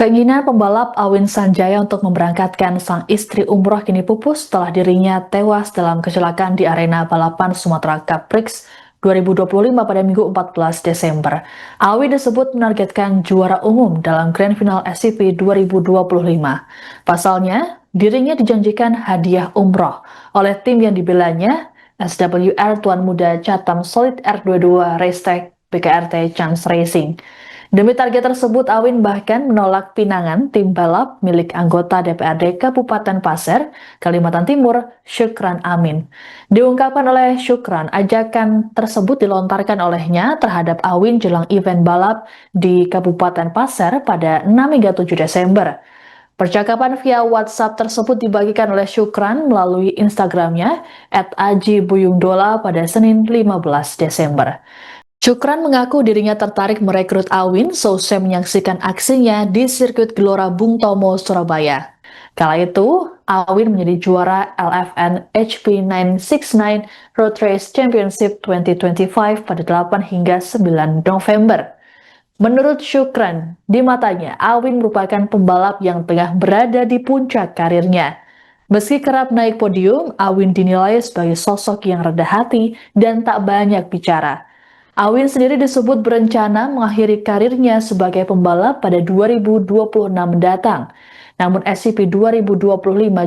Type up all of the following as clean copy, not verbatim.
Keinginan pembalap Awin Sanjaya untuk memberangkatkan sang istri umroh kini pupus setelah dirinya tewas dalam kecelakaan di arena balapan Sumatera Cup Prix 2025 pada Minggu 14 Desember. Awin disebut menargetkan juara umum dalam Grand Final SCP 2025. Pasalnya, dirinya dijanjikan hadiah umroh oleh tim yang dibelanya, SWR Tuan Muda Chatham Solid R22 Racetech BKRT Chance Racing. Demi target tersebut, Awin bahkan menolak pinangan tim balap milik anggota DPRD Kabupaten Pasir, Kalimantan Timur, Syukran Amin. Diungkapkan oleh Syukran, ajakan tersebut dilontarkan olehnya terhadap Awin jelang event balap di Kabupaten Pasir pada 6 hingga 7 Desember. Percakapan via WhatsApp tersebut dibagikan oleh Syukran melalui Instagramnya @ajibuyungdola pada Senin 15 Desember. Syukran mengaku dirinya tertarik merekrut Awin seusai menyaksikan aksinya di sirkuit Gelora Bung Tomo, Surabaya. Kala itu, Awin menjadi juara LFN HP 969 Road Race Championship 2025 pada 8 hingga 9 November. Menurut Syukran, di matanya, Awin merupakan pembalap yang tengah berada di puncak karirnya. Meski kerap naik podium, Awin dinilai sebagai sosok yang rendah hati dan tak banyak bicara. Awin sendiri disebut berencana mengakhiri karirnya sebagai pembalap pada 2026 mendatang. Namun SCP 2025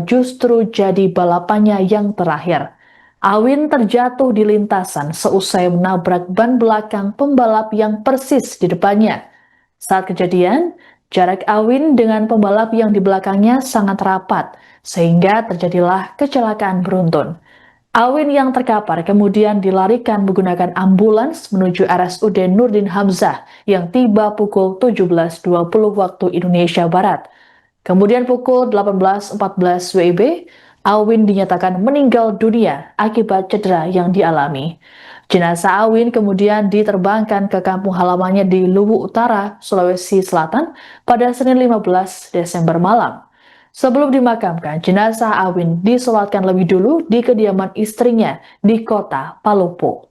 justru jadi balapannya yang terakhir. Awin terjatuh di lintasan seusai menabrak ban belakang pembalap yang persis di depannya. Saat kejadian, jarak Awin dengan pembalap yang di belakangnya sangat rapat, sehingga terjadilah kecelakaan beruntun. Awin yang terkapar kemudian dilarikan menggunakan ambulans menuju RSUD Nurdin Hamzah yang tiba pukul 17.20 waktu Indonesia Barat. Kemudian pukul 18.14 WIB, Awin dinyatakan meninggal dunia akibat cedera yang dialami. Jenazah Awin kemudian diterbangkan ke kampung halamannya di Luwu Utara, Sulawesi Selatan pada Senin 15 Desember malam. Sebelum dimakamkan, jenazah Awin disolatkan lebih dulu di kediaman istrinya di kota Palopo.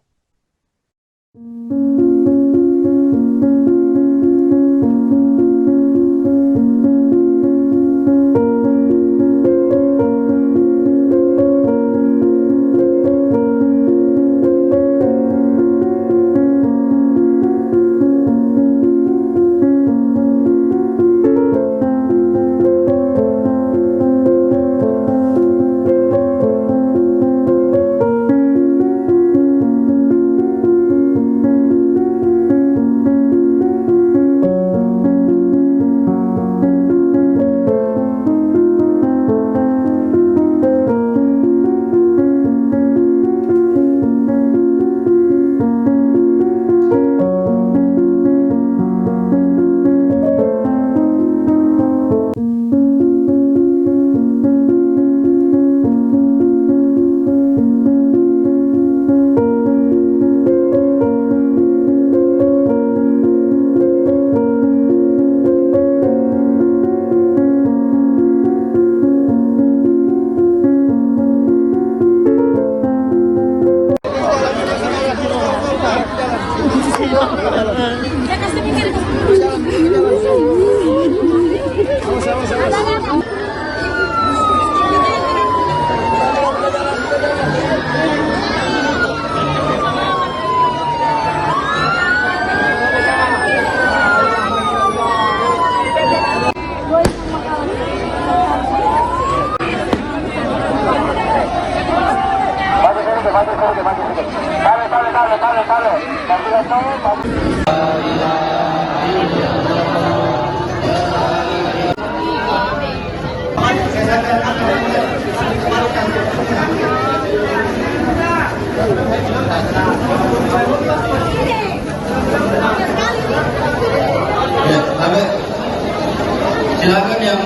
Silakan yang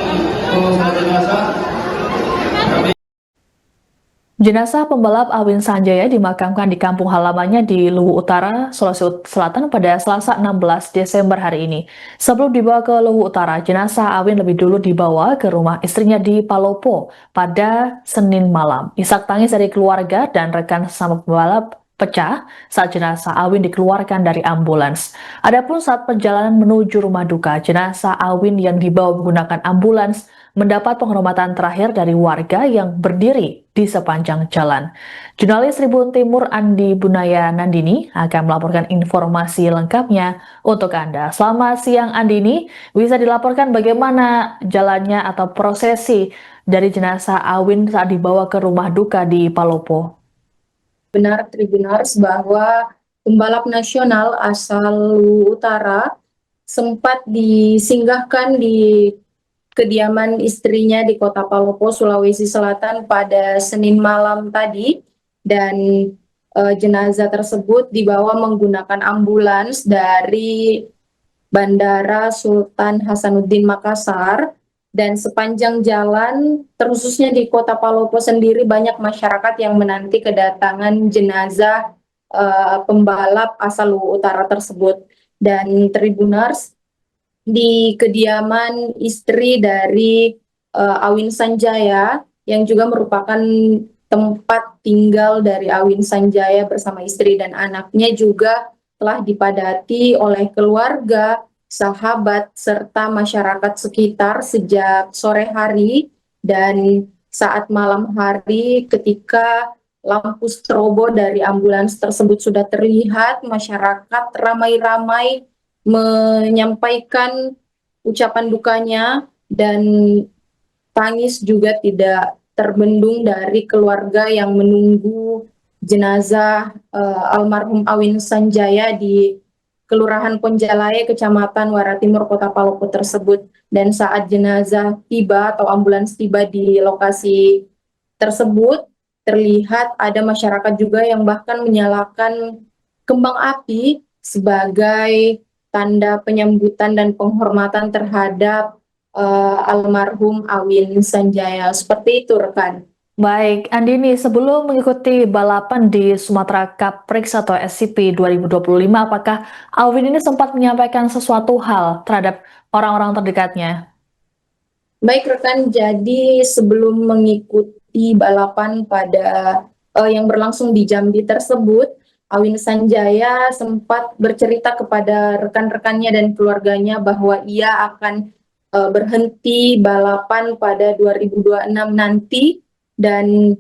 mau jenazah. Jenazah pembalap Awin Sanjaya dimakamkan di kampung halamannya di Luwu Utara, Sulawesi Selatan pada Selasa 16 Desember hari ini. Sebelum dibawa ke Luwu Utara, jenazah Awin lebih dulu dibawa ke rumah istrinya di Palopo pada Senin malam. Isak tangis dari keluarga dan rekan sesama pembalap pecah saat jenazah Awin dikeluarkan dari ambulans. Adapun saat perjalanan menuju rumah duka, jenazah Awin yang dibawa menggunakan ambulans mendapat penghormatan terakhir dari warga yang berdiri di sepanjang jalan. Jurnalis Tribun Timur Andi Bunaya Nandini akan melaporkan informasi lengkapnya untuk Anda. Selamat siang Andini, bisa dilaporkan bagaimana jalannya atau prosesi dari jenazah Awin saat dibawa ke rumah duka di Palopo? Benar Tribunars bahwa pembalap nasional asal Luwu Utara sempat disinggahkan di kediaman istrinya di Kota Palopo, Sulawesi Selatan pada Senin malam tadi, dan jenazah tersebut dibawa menggunakan ambulans dari Bandara Sultan Hasanuddin Makassar. Dan sepanjang jalan, terkhususnya di Kota Palopo sendiri, banyak masyarakat yang menanti kedatangan jenazah pembalap asal Luwu Utara tersebut. Dan Tribunars, di kediaman istri dari Awin Sanjaya, yang juga merupakan tempat tinggal dari Awin Sanjaya bersama istri dan anaknya, juga telah dipadati oleh keluarga, sahabat, serta masyarakat sekitar sejak sore hari. Dan saat malam hari, ketika lampu strobo dari ambulans tersebut sudah terlihat, masyarakat ramai-ramai menyampaikan ucapan dukanya, dan tangis juga tidak terbendung dari keluarga yang menunggu jenazah almarhum Awin Sanjaya di Kelurahan Ponjalaya, Kecamatan Wara Timur, Kota Palopo tersebut. Dan saat jenazah tiba atau ambulans tiba di lokasi tersebut, terlihat ada masyarakat juga yang bahkan menyalakan kembang api sebagai tanda penyambutan dan penghormatan terhadap almarhum Awin Sanjaya. Seperti itu, rekan. Baik, Andini, sebelum mengikuti balapan di Sumatera Cup Prix atau SCP 2025, apakah Awin ini sempat menyampaikan sesuatu hal terhadap orang-orang terdekatnya? Baik, rekan, jadi sebelum mengikuti balapan pada yang berlangsung di Jambi tersebut, Awin Sanjaya sempat bercerita kepada rekan-rekannya dan keluarganya bahwa ia akan berhenti balapan pada 2026 nanti, dan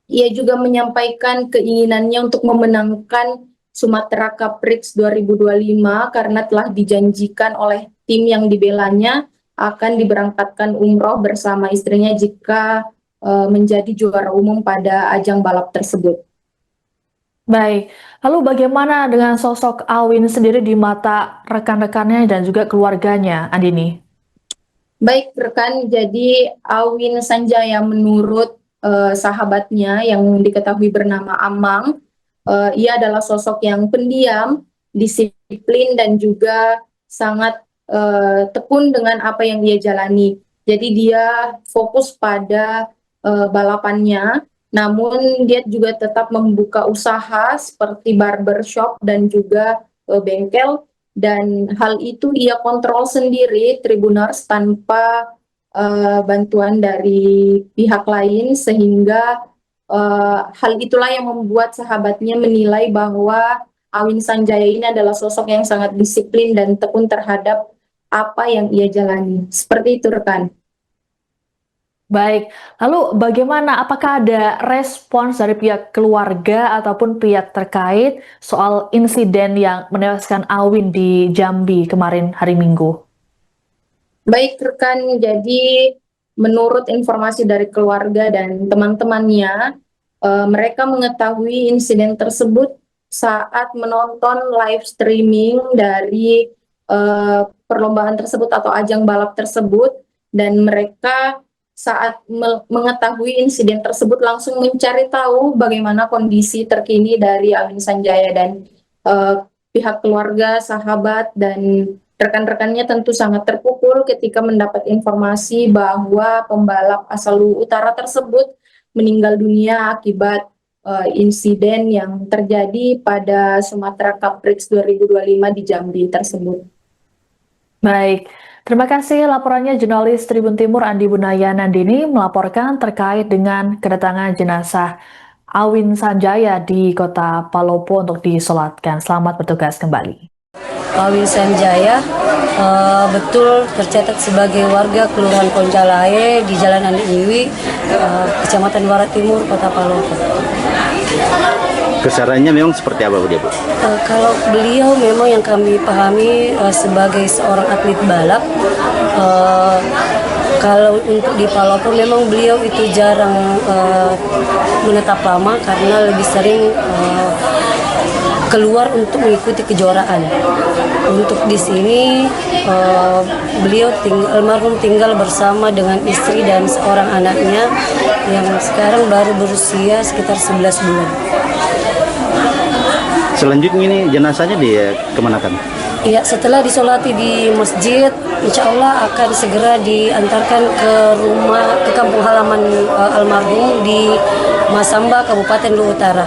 ia juga menyampaikan keinginannya untuk memenangkan Sumatera Cup Prix 2025 karena telah dijanjikan oleh tim yang dibelanya akan diberangkatkan umroh bersama istrinya jika menjadi juara umum pada ajang balap tersebut. Baik, lalu bagaimana dengan sosok Awin sendiri di mata rekan-rekannya dan juga keluarganya, Andini? Baik, rekan, jadi Awin Sanjaya menurut sahabatnya yang diketahui bernama Amang, ia adalah sosok yang pendiam, disiplin, dan juga sangat tekun dengan apa yang dia jalani. Jadi dia fokus pada balapannya, namun dia juga tetap membuka usaha seperti barbershop dan juga bengkel, dan hal itu ia kontrol sendiri, Tribuners, tanpa bantuan dari pihak lain, sehingga hal itulah yang membuat sahabatnya menilai bahwa Awin Sanjaya ini adalah sosok yang sangat disiplin dan tekun terhadap apa yang ia jalani. Seperti itu, rekan. Baik, lalu bagaimana, apakah ada respons dari pihak keluarga ataupun pihak terkait soal insiden yang menewaskan Awin di Jambi kemarin hari Minggu? Baik, rekan, jadi menurut informasi dari keluarga dan teman-temannya, mereka mengetahui insiden tersebut saat menonton live streaming dari perlombaan tersebut atau ajang balap tersebut, dan mereka saat mengetahui insiden tersebut langsung mencari tahu bagaimana kondisi terkini dari Awin Sanjaya, dan pihak keluarga, sahabat, dan rekan-rekannya tentu sangat terpukul ketika mendapat informasi bahwa pembalap asal Luwu Utara tersebut meninggal dunia akibat insiden yang terjadi pada Sumatera Cup Prix 2025 di Jambi tersebut. Baik, terima kasih laporannya jurnalis Tribun Timur Andi Bunaya Nandini melaporkan terkait dengan kedatangan jenazah Awin Sanjaya di kota Palopo untuk disolatkan. Selamat bertugas kembali. Awin Sanjaya betul tercatat sebagai warga Kelurahan Poncalae di Jalan Andi Iwi, Kecamatan Barat Timur, Kota Palopo. Kesarannya memang seperti apa Bu dia, Bu? Kalau beliau memang yang kami pahami sebagai seorang atlet balap, kalau untuk di Palopo memang beliau itu jarang menetap lama karena lebih sering keluar untuk mengikuti kejuaraan. Untuk di sini beliau almarhum tinggal bersama dengan istri dan seorang anaknya yang sekarang baru berusia sekitar 11 bulan. Selanjutnya ini jenazahnya dia kemanakan? Ya, setelah disolati di masjid, insya Allah akan segera diantarkan ke kampung halaman almarhum di Masamba, Kabupaten Luwu Utara.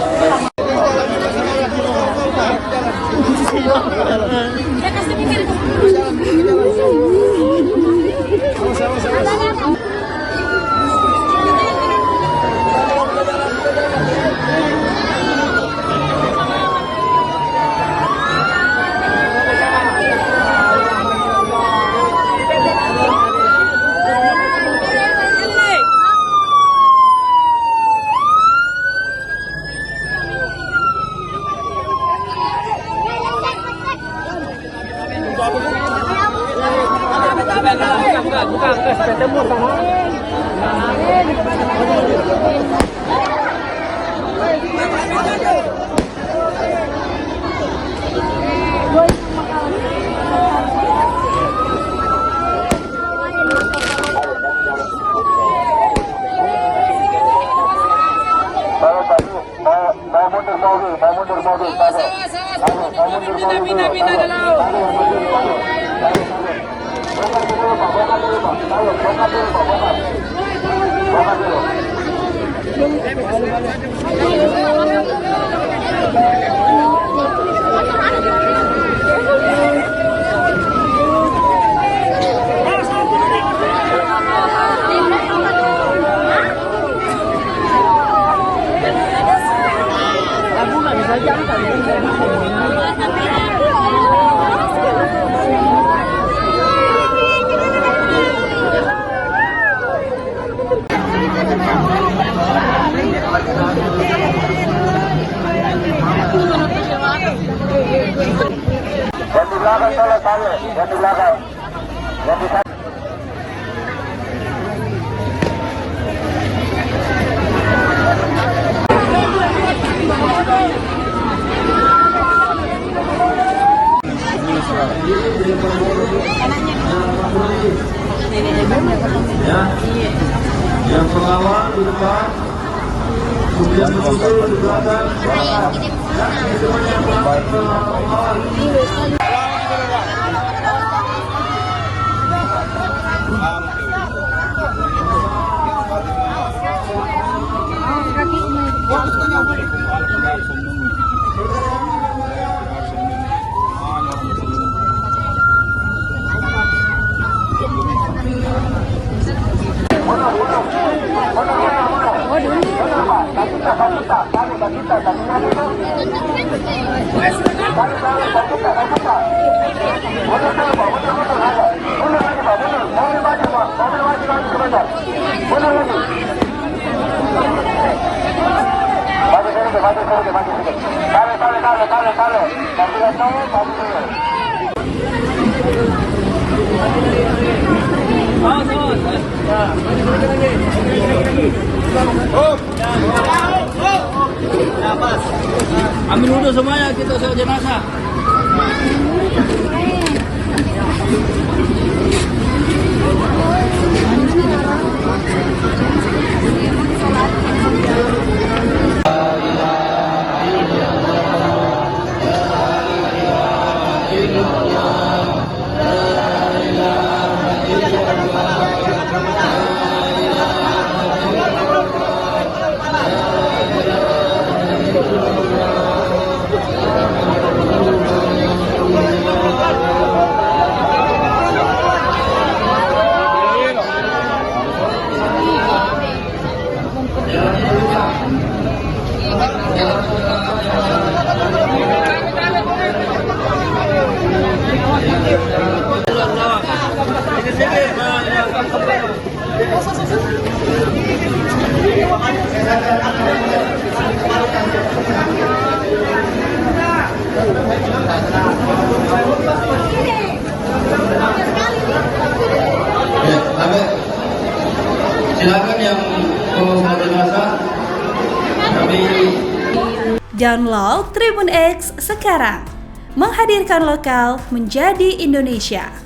Yang pelawak di depan, kemudian menuju di belakang. Ambil wudhu semuanya, kita soal jenazah. Silakan yang mau jenazah kami. Download Tribun X sekarang, menghadirkan lokal menjadi Indonesia.